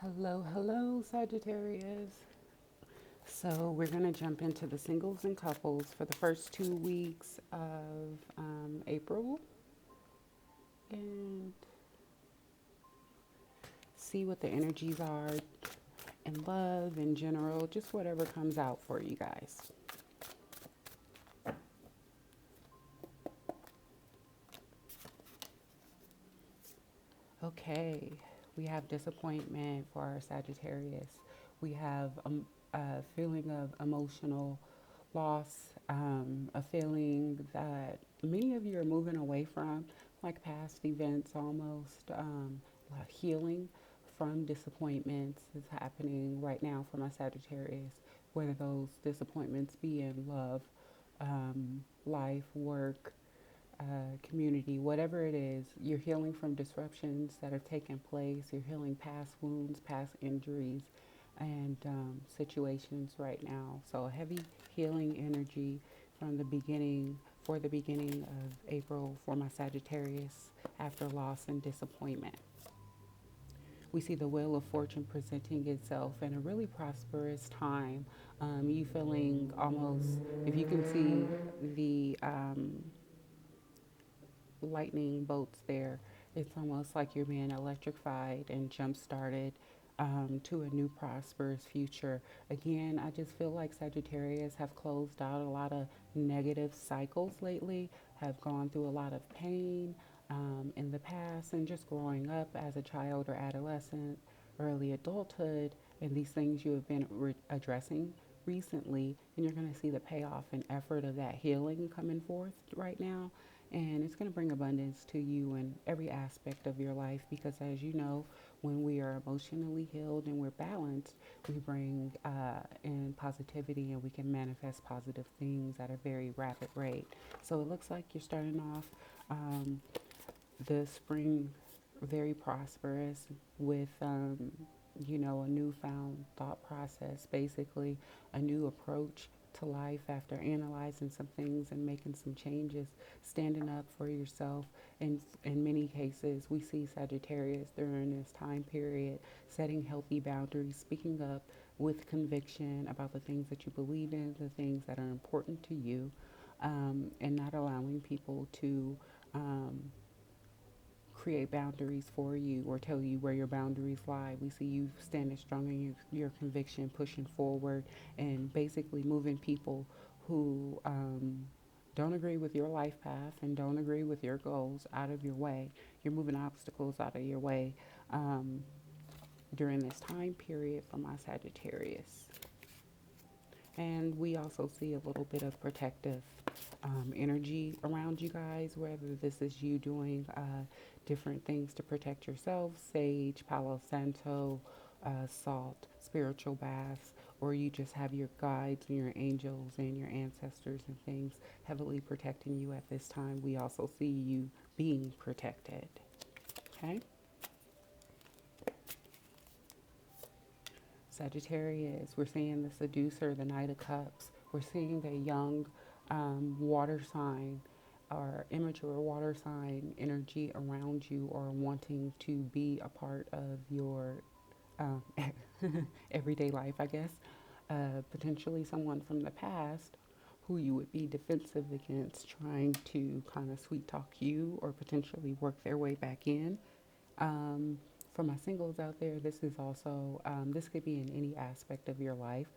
Hello, hello, Sagittarius. So, we're going to jump into the singles and couples for the first 2 weeks of April and see what the energies are in love in general, just whatever comes out for you guys. Okay, we have disappointment for our Sagittarius. We have a feeling of emotional loss, a feeling that many of you are moving away from, like past events almost. Healing from disappointments is happening right now for my Sagittarius, whether those disappointments be in love, life, work, community, whatever it is, you're healing from disruptions that have taken place. You're healing past wounds, past injuries, and situations right now. So, a heavy healing energy from the beginning, for the beginning of April for my Sagittarius after loss and disappointment. We see the wheel of fortune presenting itself in a really prosperous time. You feeling almost, if you can see the lightning bolts there. It's almost like you're being electrified and jump started to a new prosperous future. Again, I just feel like Sagittarius have closed out a lot of negative cycles lately, have gone through a lot of pain in the past, and just growing up as a child or adolescent, early adulthood, and these things you have been addressing recently, and you're going to see the payoff and effort of that healing coming forth right now, and it's going to bring abundance to you in every aspect of your life because, as you know, when we are emotionally healed and we're balanced, we bring in positivity and we can manifest positive things at a very rapid rate. So it looks like you're starting off the spring very prosperous with a newfound thought process, basically a new approach to life after analyzing some things and making some changes, standing up for yourself. And in many cases, we see Sagittarius during this time period setting healthy boundaries, speaking up with conviction about the things that you believe in, the things that are important to you, and not allowing people to um, create boundaries for you or tell you where your boundaries lie. We see you standing strong in your conviction, pushing forward, and basically moving people who don't agree with your life path and don't agree with your goals out of your way. You're moving obstacles out of your way during this time period for my Sagittarius. And we also see a little bit of protective energy around you guys, whether this is you doing different things to protect yourself, sage, Palo Santo, salt, spiritual baths, or you just have your guides and your angels and your ancestors and things heavily protecting you at this time. We also see you being protected. Okay? Sagittarius, we're seeing the seducer, the Knight of Cups. We're seeing the young water sign or immature water sign energy around you or wanting to be a part of your um, everyday life, I guess. Potentially someone from the past who you would be defensive against, trying to kind of sweet talk you or potentially work their way back in. Um, for my singles out there, this is also, this could be in any aspect of your life.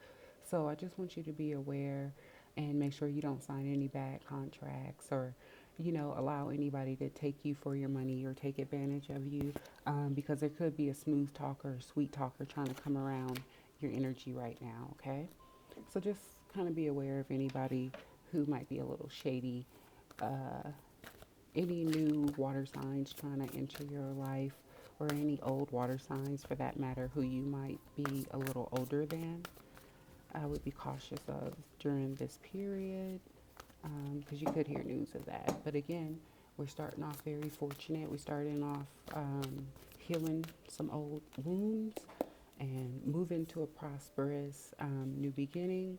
So I just want you to be aware and make sure you don't sign any bad contracts or, allow anybody to take you for your money or take advantage of you because there could be a smooth talker, sweet talker trying to come around your energy right now, okay? So just kind of be aware of anybody who might be a little shady, uh, any new water signs trying to enter your life, or any old water signs for that matter who you might be a little older than, I would be cautious of during this period because you could hear news of that. But again, we're starting off very fortunate. We're starting off healing some old wounds and moving to a prosperous new beginning.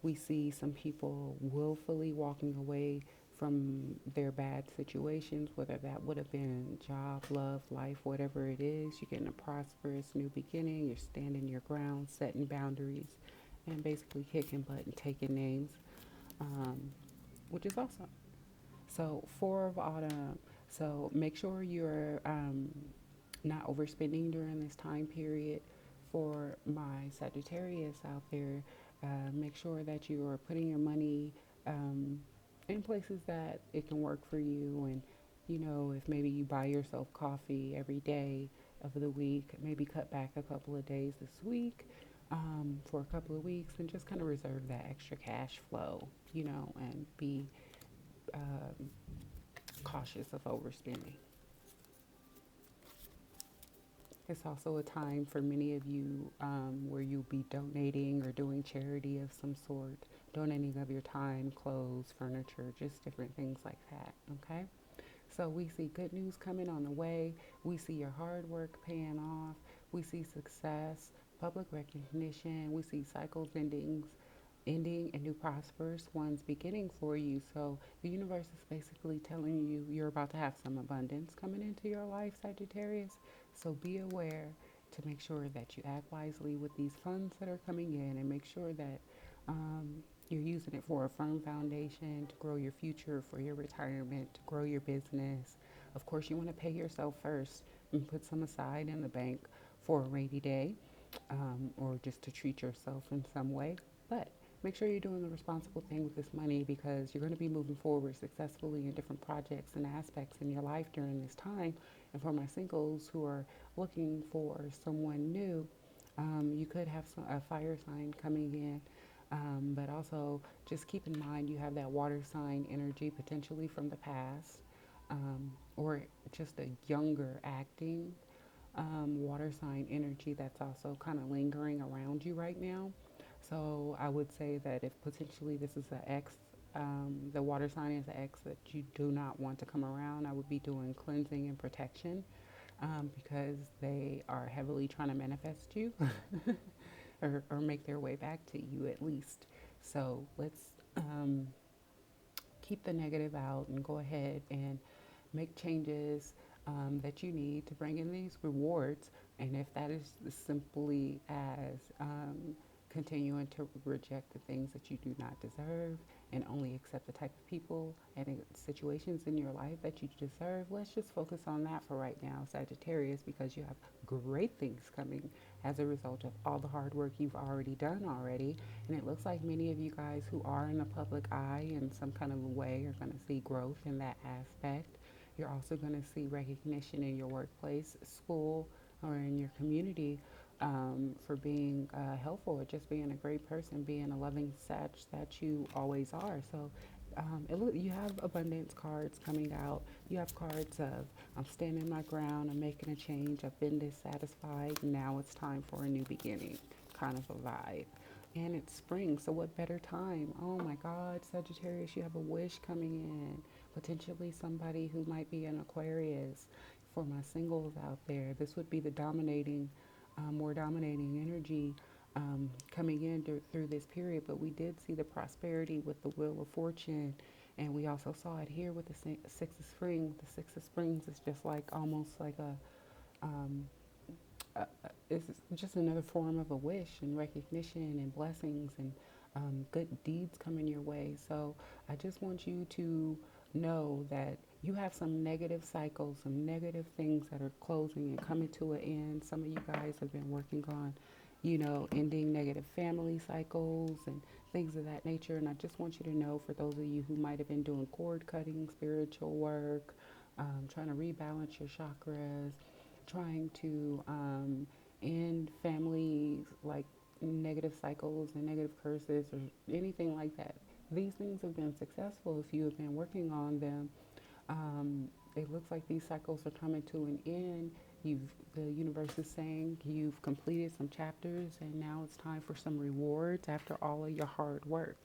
We see some people willfully walking away from their bad situations, whether that would have been job, love, life, whatever it is. You're getting a prosperous new beginning. You're standing your ground, setting boundaries, and basically kicking butt and taking names, um, which is awesome. So, Four of Autumn. So, make sure you're not overspending during this time period. For my Sagittarius out there, make sure that you are putting your money um, in places that it can work for you. And, if maybe you buy yourself coffee every day of the week, maybe cut back a couple of days this week for a couple of weeks and just kind of reserve that extra cash flow, and be um, cautious of overspending. It's also a time for many of you where you'll be donating or doing charity of some sort, donating of your time, clothes, furniture, just different things like that. Okay? So we see good news coming on the way. We see your hard work paying off. We see success, public recognition. We see cycles ending and new prosperous ones beginning for you. So the universe is basically telling you you're about to have some abundance coming into your life, Sagittarius. So be aware to make sure that you act wisely with these funds that are coming in, and make sure that you're using it for a firm foundation to grow your future, for your retirement, to grow your business. Of course, you want to pay yourself first and put some aside in the bank for a rainy day, or just to treat yourself in some way. But make sure you're doing the responsible thing with this money, because you're going to be moving forward successfully in different projects and aspects in your life during this time. And for my singles who are looking for someone new, you could have a fire sign coming in. But also just keep in mind you have that water sign energy potentially from the past, or just a younger acting water sign energy that's also kind of lingering around you right now. So I would say that if potentially this is an ex, the water sign is an ex that you do not want to come around, I would be doing cleansing and protection, because they are heavily trying to manifest you or make their way back to you at least. So let's keep the negative out and go ahead and make changes that you need to bring in these rewards. And if that is simply as continuing to reject the things that you do not deserve and only accept the type of people and situations in your life that you deserve, let's just focus on that for right now, Sagittarius, because you have great things coming as a result of all the hard work you've already done already. And it looks like many of you guys who are in the public eye in some kind of a way are going to see growth in that aspect. You're also going to see recognition in your workplace, school, or in your community, for being helpful or just being a great person, being a loving Sag that you always are. So you have abundance cards coming out. You have cards of I'm standing my ground, I'm making a change, I've been dissatisfied, now it's time for a new beginning, kind of a vibe. And it's spring, so what better time? Oh my God, Sagittarius, you have a wish coming in. Potentially somebody who might be an Aquarius. For my singles out there, this would be the more dominating energy coming in through this period. But we did see the prosperity with the Wheel of Fortune, and we also saw it here with the Six of Spring. The Six of Springs is just like almost like um, it's just another form of a wish and recognition and blessings and good deeds coming your way. So I just want you to know that you have some negative cycles, some negative things that are closing and coming to an end. Some of you guys have been working on, ending negative family cycles and things of that nature. And I just want you to know, for those of you who might have been doing cord cutting, spiritual work, trying to rebalance your chakras, trying to end family like negative cycles and negative curses or anything like that. These things have been successful if you have been working on them. It looks like these cycles are coming to an end. The universe is saying you've completed some chapters and now it's time for some rewards after all of your hard work.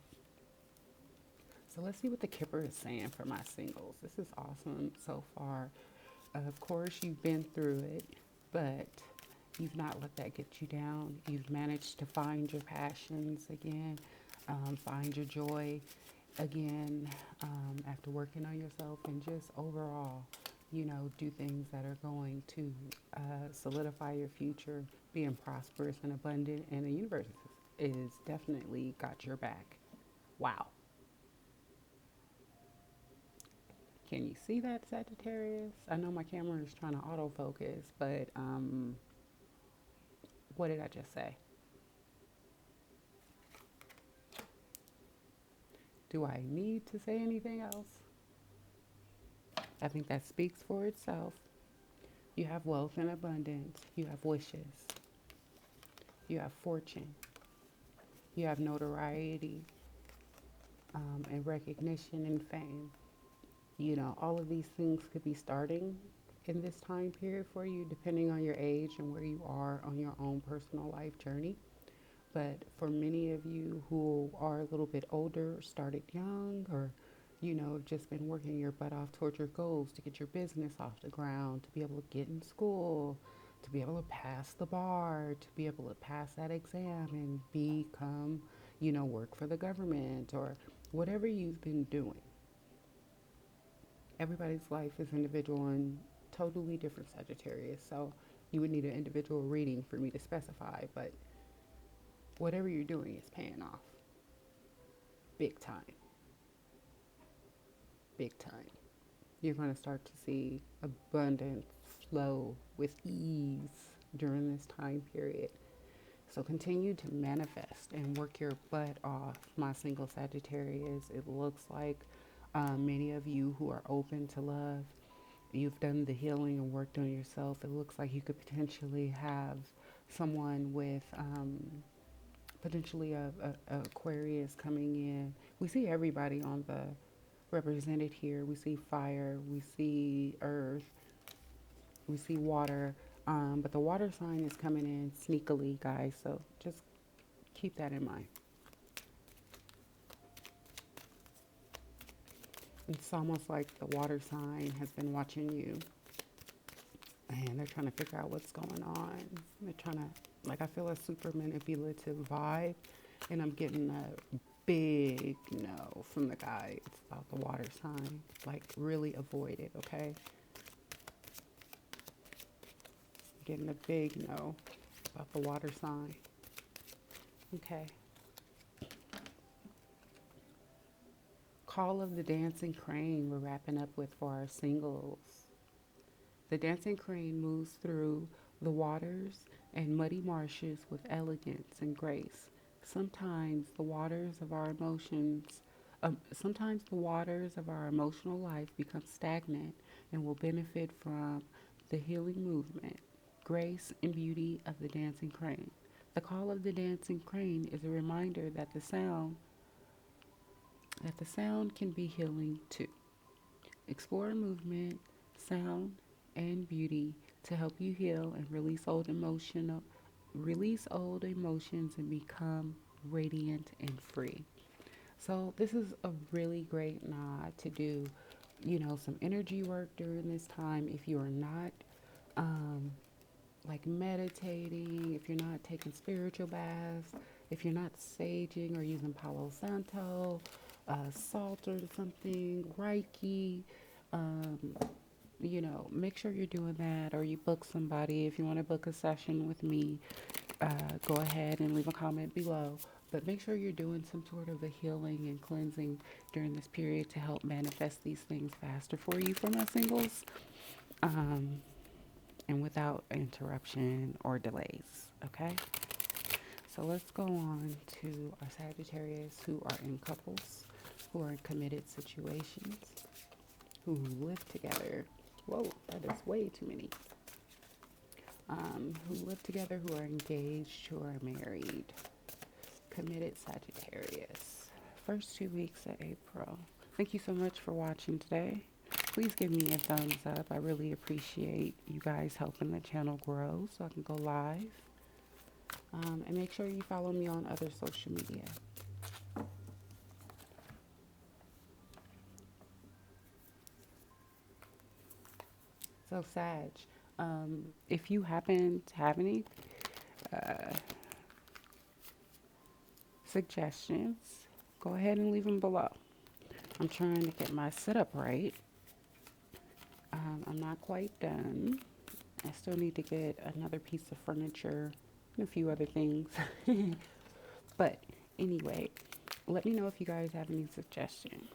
So let's see what the Kipper is saying for my singles. This is awesome so far. Of course, you've been through it, but you've not let that get you down. You've managed to find your passions again, find your joy, again, after working on yourself and just overall, do things that are going to solidify your future, being prosperous and abundant, and the universe is definitely got your back. Wow. Can you see that, Sagittarius? I know my camera is trying to autofocus, but what did I just say? Do I need to say anything else? I think that speaks for itself. You have wealth and abundance. You have wishes. You have fortune. You have notoriety, and recognition and fame. All of these things could be starting in this time period for you, depending on your age and where you are on your own personal life journey. But for many of you who are a little bit older, started young, or just been working your butt off towards your goals to get your business off the ground, to be able to get in school, to be able to pass the bar, to be able to pass that exam and become, work for the government or whatever you've been doing. Everybody's life is individual and totally different, Sagittarius. So you would need an individual reading for me to specify, but whatever you're doing is paying off big time. Big time. You're going to start to see abundance flow with ease during this time period. So continue to manifest and work your butt off, my single Sagittarius. It looks like many of you who are open to love, you've done the healing and worked on yourself. It looks like you could potentially have someone with potentially a Aquarius coming in. We see everybody on the represented here. We see fire, we see earth, we see water, but the water sign is coming in sneakily, guys, so just keep that in mind. It's almost like the water sign has been watching you and they're trying to figure out what's going on. They're trying to, I feel a super manipulative vibe, and I'm getting a big no from the guides about the water sign. Really avoid it, okay? Getting a big no about the water sign. Okay. Call of the Dancing Crane we're wrapping up with for our singles. The dancing crane moves through the waters and muddy marshes with elegance and grace. Sometimes the waters of our emotional life become stagnant and will benefit from the healing movement, grace, and beauty of the dancing crane. The call of the dancing crane is a reminder that the sound can be healing too. Explore movement, sound, and beauty to help you heal and release old emotions and become radiant and free. So this is a really great nod to do, some energy work during this time. If you are not meditating, if you're not taking spiritual baths, if you're not saging or using Palo Santo, salt or something, Reiki, um, make sure you're doing that, or you book somebody. If you want to book a session with me, go ahead and leave a comment below. But make sure you're doing some sort of a healing and cleansing during this period to help manifest these things faster for you, for my singles, and without interruption or delays. Okay? So let's go on to our Sagittarius who are in couples, who are in committed situations, who live together. Whoa, that is way too many. Who live together, who are engaged, who are married. Committed Sagittarius. First 2 weeks of April. Thank you so much for watching today. Please give me a thumbs up. I really appreciate you guys helping the channel grow so I can go live. And make sure you follow me on other social media. So Sag, if you happen to have any suggestions, go ahead and leave them below. I'm trying to get my setup right. I'm not quite done. I still need to get another piece of furniture and a few other things. But anyway, let me know if you guys have any suggestions.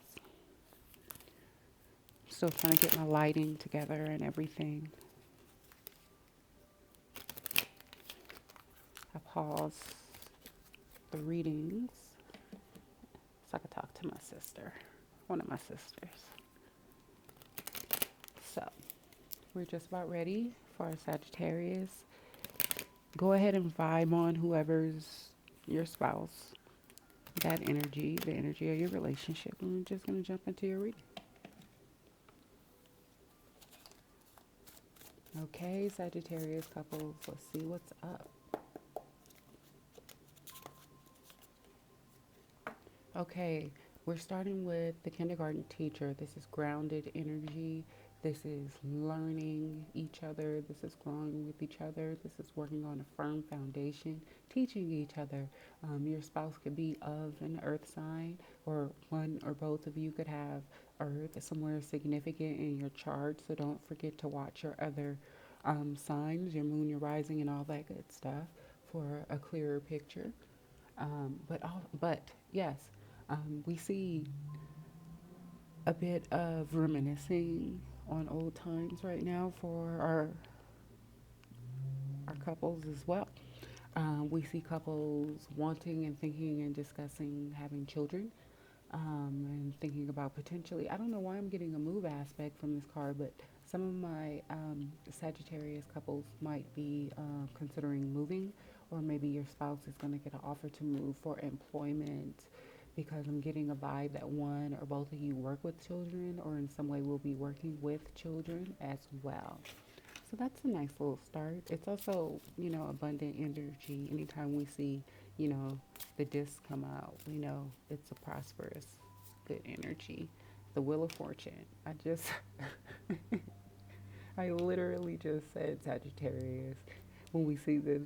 Still trying to get my lighting together and everything. I pause the readings so I could talk to my sister, one of my sisters. So we're just about ready for our Sagittarius. Go ahead and vibe on whoever's your spouse, that energy, the energy of your relationship. And we're just going to jump into your reading. Okay, Sagittarius couples, let's see what's up. Okay, we're starting with the kindergarten teacher. This is grounded energy. This is learning each other. This is growing with each other. This is working on a firm foundation, teaching each other. Your spouse could be of an earth sign, or one or both of you could have earth somewhere significant in your chart. So don't forget to watch your other signs, your moon, your rising, and all that good stuff for a clearer picture. But yes, we see a bit of reminiscing on old times right now for our couples as well. We see couples wanting and thinking and discussing having children, and thinking about potentially. I don't know why I'm getting a move aspect from this card, but some of my Sagittarius couples might be considering moving, or maybe your spouse is going to get an offer to move for employment, because I'm getting a vibe that one or both of you work with children, or in some way will be working with children as well. So that's a nice little start. It's also, abundant energy. Anytime we see, the disc come out, we know it's a prosperous, good energy. The Wheel of Fortune. I literally just said Sagittarius. When we see the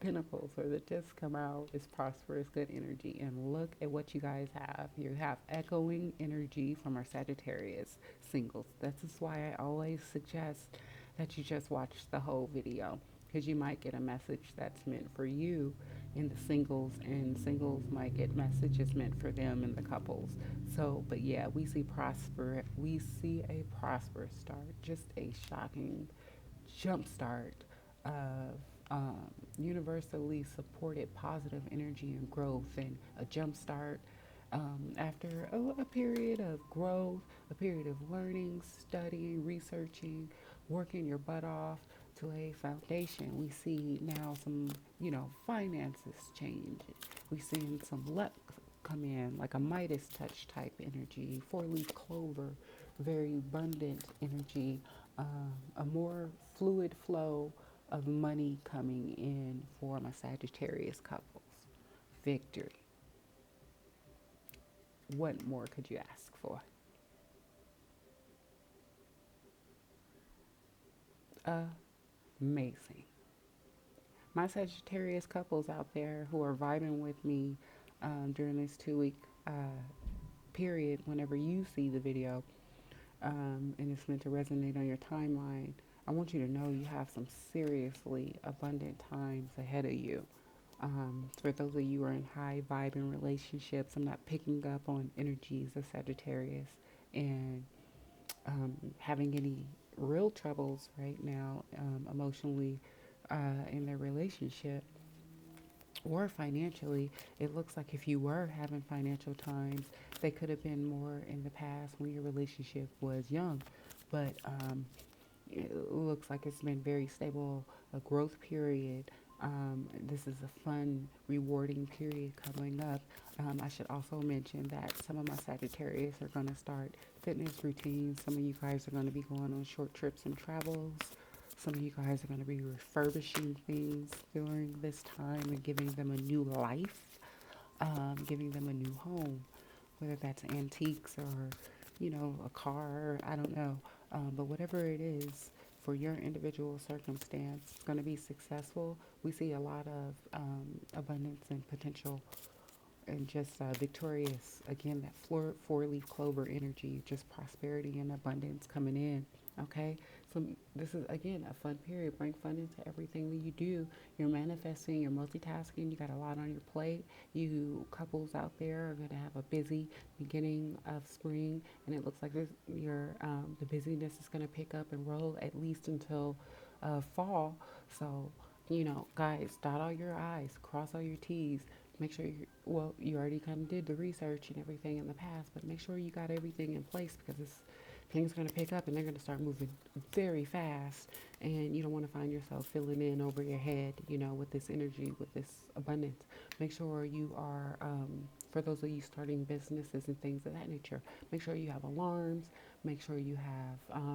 Pentacles or the disc come out, it's prosperous, good energy. And look at what you guys have. You have echoing energy from our Sagittarius singles. This is why I always suggest that you just watch the whole video, because you might get a message that's meant for you in the singles, and singles might get messages meant for them in the couples. So, but yeah, we see a prosperous start, just a shocking jump start of universally supported positive energy and growth, and a jump start after a period of growth, a period of learning, studying, researching, working your butt off to a foundation. We see now some, finances change. We see some luck come in, like a Midas touch type energy, four-leaf clover, very abundant energy, a more fluid flow of money coming in for my Sagittarius couples. Victory. What more could you ask for? Amazing. My Sagittarius couples out there who are vibing with me during this 2 week period, whenever you see the video, and it's meant to resonate on your timeline, I want you to know you have some seriously abundant times ahead of you. For those of you who are in high vibing relationships, I'm not picking up on energies of Sagittarius and having any real troubles right now, emotionally, in their relationship or financially. It looks like if you were having financial times, they could have been more in the past when your relationship was young. But it looks like it's been very stable, a growth period. This is a fun, rewarding period coming up. I should also mention that some of my Sagittarius are going to start fitness routines. Some of you guys are going to be going on short trips and travels. Some of you guys are going to be refurbishing things during this time and giving them a new life, giving them a new home, whether that's antiques or, a car, I don't know. But whatever it is for your individual circumstance, it's going to be successful. We see a lot of abundance and potential and just victorious. Again, that four leaf clover energy, just prosperity and abundance coming in. Okay, so this is again a fun period. Bring fun into everything that you do. You're manifesting, you're multitasking, you got a lot on your plate. You couples out there are going to have a busy beginning of spring, and it looks like the busyness is going to pick up and roll at least until fall. So, guys, dot all your I's, cross all your T's. Make sure you already kind of did the research and everything in the past, but make sure you got everything in place because things are going to pick up and they're going to start moving very fast. And you don't want to find yourself filling in over your head, with this energy, with this abundance. Make sure you are, for those of you starting businesses and things of that nature, make sure you have alarms, make sure you have,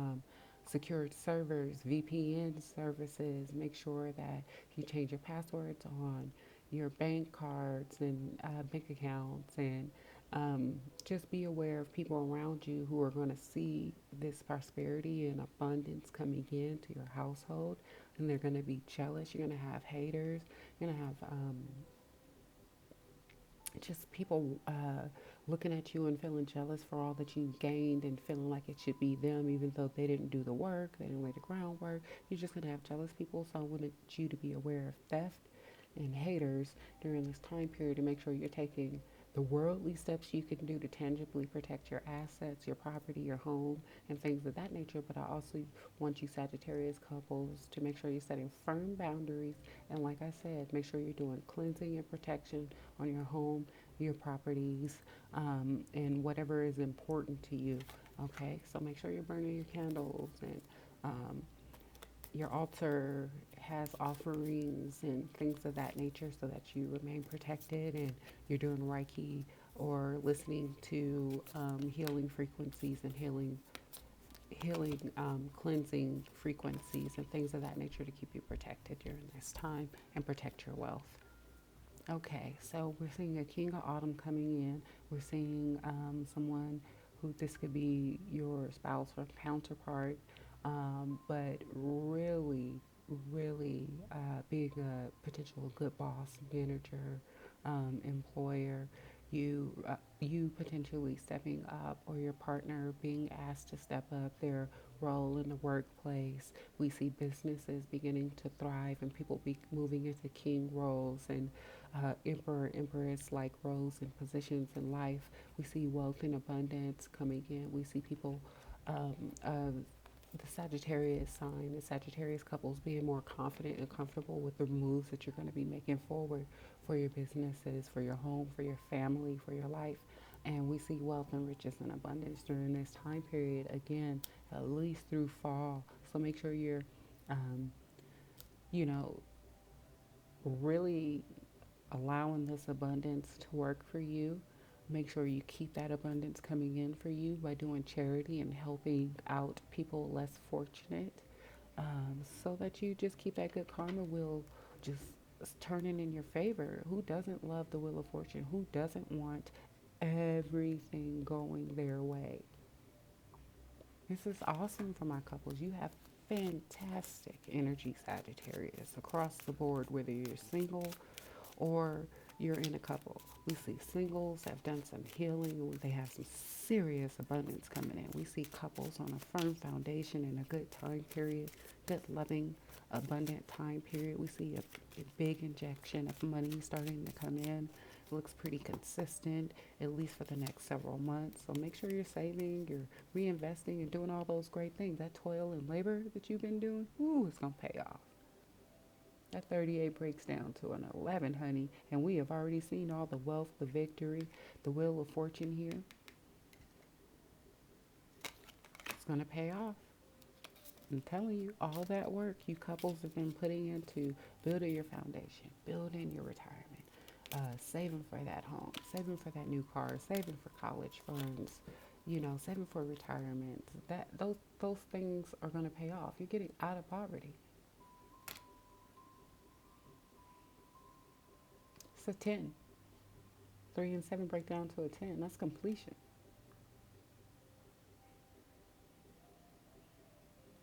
secured servers, VPN services. Make sure that you change your passwords on your bank cards and bank accounts, and just be aware of people around you who are going to see this prosperity and abundance coming into your household, and they're going to be jealous. You're going to have haters. You're going to have just people looking at you and feeling jealous for all that you gained and feeling like it should be them, even though they didn't do the work, they didn't lay the groundwork. You're just going to have jealous people. So I wanted you to be aware of theft and haters during this time period, to make sure you're taking the worldly steps you can do to tangibly protect your assets, your property, your home, and things of that nature. But I also want you Sagittarius couples to make sure you're setting firm boundaries. And like I said, make sure you're doing cleansing and protection on your home, your properties, and whatever is important to you. Okay, so make sure you're burning your candles, and um, your altar has offerings and things of that nature so that you remain protected, and you're doing Reiki or listening to healing frequencies and healing cleansing frequencies and things of that nature to keep you protected during this time and protect your wealth. Okay, so we're seeing a King of Autumn coming in. We're seeing someone who, this could be your spouse or counterpart, but really, really being a potential good boss, manager, employer. You potentially stepping up, or your partner being asked to step up their role in the workplace. We see businesses beginning to thrive and people be moving into king roles and emperor, empress like roles and positions in life. We see wealth and abundance coming in. We see people of the Sagittarius sign, the Sagittarius couples being more confident and comfortable with the moves that you're going to be making forward for your businesses, for your home, for your family, for your life. And we see wealth and riches and abundance during this time period, again, at least through fall. So make sure you're, um, you know, really allowing this abundance to work for you. Make sure you keep that abundance coming in for you by doing charity and helping out people less fortunate, so that you just keep that good karma wheel just turning in your favor. Who doesn't love the wheel of fortune? Who doesn't want everything going their way? This is awesome for my couples. You have fantastic energy, Sagittarius, across the board, whether you're single or you're in a couple. We see singles have done some healing. They have some serious abundance coming in. We see couples on a firm foundation in a good time period, good, loving, abundant time period. We see a big injection of money starting to come in. It looks pretty consistent, at least for the next several months. So make sure you're saving, you're reinvesting, and doing all those great things. That toil and labor that you've been doing, ooh, it's going to pay off. That 38 breaks down to an 11, honey. And we have already seen all the wealth, the victory, the wheel of fortune here. It's going to pay off. I'm telling you, all that work you couples have been putting into building your foundation, building your retirement, saving for that home, saving for that new car, saving for college funds, saving for retirement. Those things are going to pay off. You're getting out of poverty. It's a 10. 3 and 7 break down to a 10. That's completion.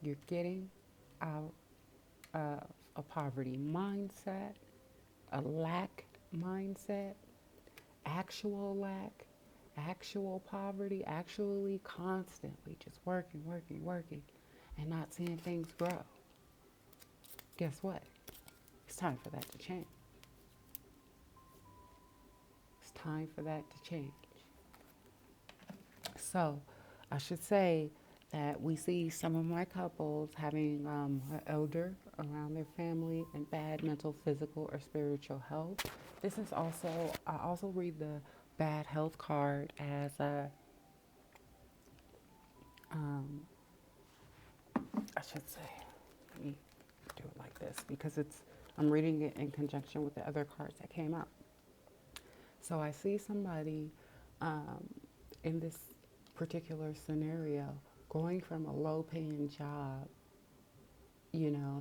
You're getting out of a poverty mindset, a lack mindset, actual lack, actual poverty, actually constantly just working, working, working, and not seeing things grow, guess what? It's time for that to change. It's time for that to change. So, I should say that we see some of my couples having an elder around their family and bad mental, physical, or spiritual health. This is also, I also read the bad health card as a, um, I should say, let me do it like this because I'm reading it in conjunction with the other cards that came out. So I see somebody um, in this particular scenario going from a low paying job,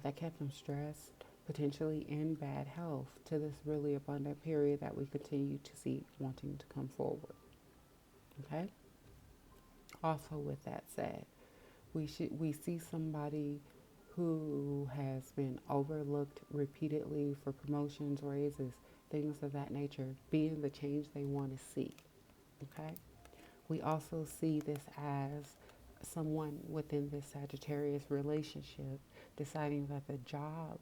that kept them stressed, potentially in bad health, to this really abundant period that we continue to see wanting to come forward. Okay? Also, with that said, we see somebody who has been overlooked repeatedly for promotions, raises, things of that nature, being the change they want to see. Okay? We also see this as someone within this Sagittarius relationship deciding that the job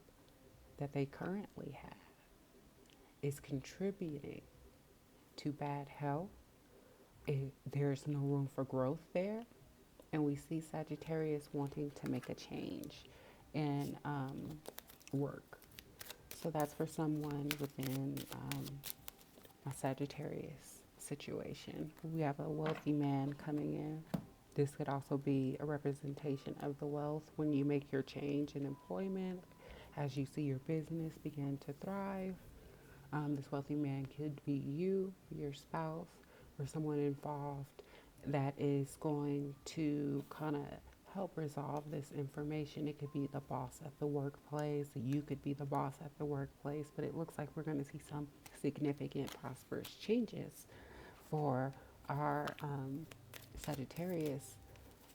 that they currently have is contributing to bad health. There's no room for growth there. And we see Sagittarius wanting to make a change in work. So that's for someone within a Sagittarius situation. We have a wealthy man coming in. This could also be a representation of the wealth when you make your change in employment, as you see your business begin to thrive. This wealthy man could be you, your spouse, or someone involved that is going to kind of help resolve this information. It could be the boss at the workplace. You could be the boss at the workplace. But it looks like we're going to see some significant prosperous changes for our Sagittarius,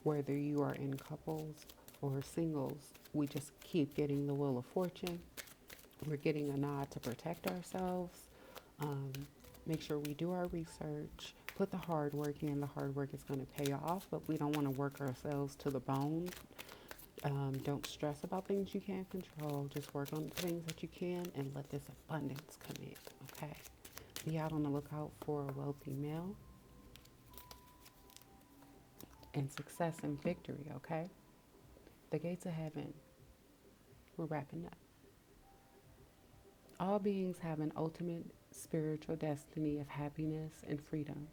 whether you are in couples or singles. We just keep getting the Wheel of Fortune. We're getting a nod to protect ourselves. Um, Make sure we do our research. Put the hard work in. The hard work is going to pay off, but we don't want to work ourselves to the bone. Don't stress about things you can't control. Just work on the things that you can and let this abundance come in, okay? Be out on the lookout for a wealthy male and success and victory, okay? The gates of heaven. We're wrapping up. All beings have an ultimate spiritual destiny of happiness and freedom.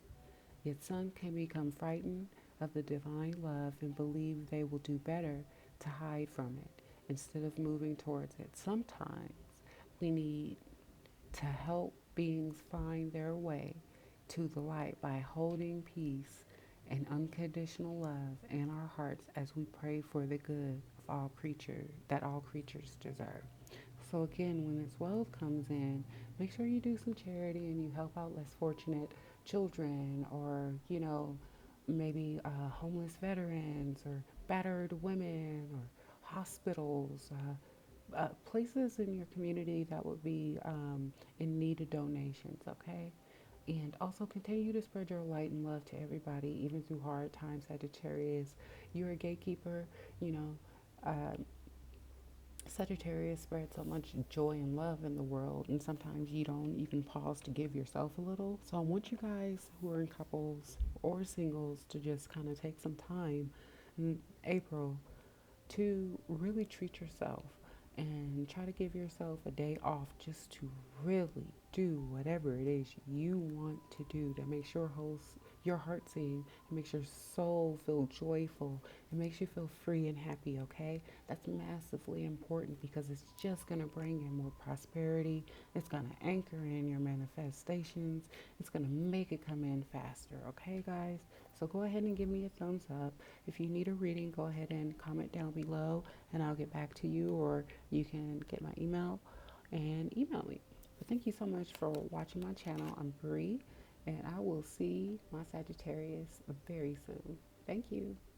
Yet some can become frightened of the divine love and believe they will do better to hide from it instead of moving towards it. Sometimes we need to help beings find their way to the light by holding peace and unconditional love in our hearts as we pray for the good of all creatures that all creatures deserve. So again, when this wealth comes in, make sure you do some charity and you help out less fortunate children, or maybe homeless veterans or battered women or hospitals, places in your community that would be in need of donations, okay? And also continue to spread your light and love to everybody, even through hard times. Sagittarius, you're a gatekeeper, you know. Sagittarius spread so much joy and love in the world, and sometimes you don't even pause to give yourself a little. So I want you guys who are in couples or singles to just kind of take some time in April to really treat yourself and try to give yourself a day off just to really do whatever it is you want to do that makes your heart sing, it makes your soul feel joyful, it makes you feel free and happy, okay? That's massively important because it's just going to bring in more prosperity. It's going to anchor in your manifestations. It's going to make it come in faster, okay, guys? So go ahead and give me a thumbs up. If you need a reading, go ahead and comment down below and I'll get back to you, or you can get my email and email me. But thank you so much for watching my channel. I'm Bri, and I will see my Sagittarius very soon. Thank you.